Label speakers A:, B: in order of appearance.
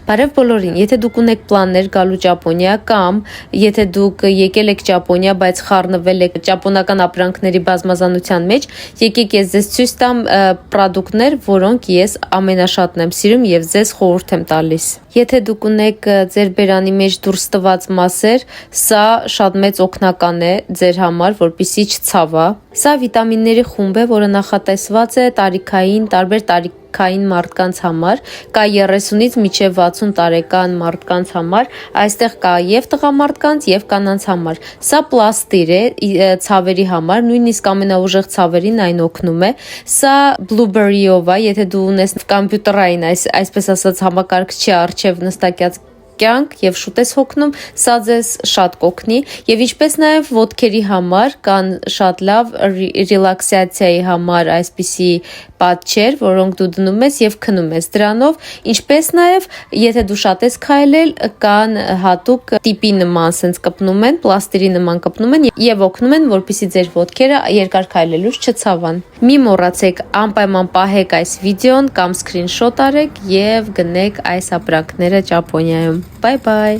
A: Բարև բոլորին, եթե դուք ունեք պլաններ գալու Ճապոնիա կամ եթե դուք եկել եք Ճապոնիա, բայց խառնվել եք ճապոնական ապրանքների բազմազանության մեջ, եկեք ես ձեզ ցույց տամ պրոդուկտներ, որոնք ես ամենաշատն եմ սիրում եւ ձեզ խորհուրդ եմ տալիս։ Եթե դուք ունեք ձեր բերանի մեջ դուրս տված մասեր, սա շատ մեծ օգնական է ձեր համար, որպեսզի չցավա։ Սա վիտամինների խումբ է, որը նախատեսված է տարբեր տարիքային մարդկանց համար, կա 30-ից մինչև 60 տարեկան մարդկանց համար, այստեղ կա եւ տղամարդկանց եւ կանանց համար։ Սա պլաստիր է ցավերի համար, նույնիսկ ամենաուժեղ ցավերին այն օգնում է։ Սա blueberry-ով է, եթե դու ունես կոմպյուտերային, այսպես ասած համակարգչի առջև նստակյաց կյանք եւ շուտ ես հոգնում, սա ձեզ շատ կօգնի եւ ինչպես նաեւ ոտքերի համար կան շատ լավ ռելաքսացիայի համար այսպիսի պատճեր, որոնք դու դնում ես եւ քնում ես դրանով, ինչպես նաեւ եթե դու շատ ես քայլել, կան հատուկ տիպի նման sense կպնում են, պլաստիրի նման կպնում են եւ օգնում են, որպեսզի ձեր ոտքերը երկար քայլելուց չցավան։ Մի մոռացեք անպայման պահեք այս վիդեոն կամ screenshot արեք եւ գնեք այս ապրանքները Ճապոնիայում։ Bye bye.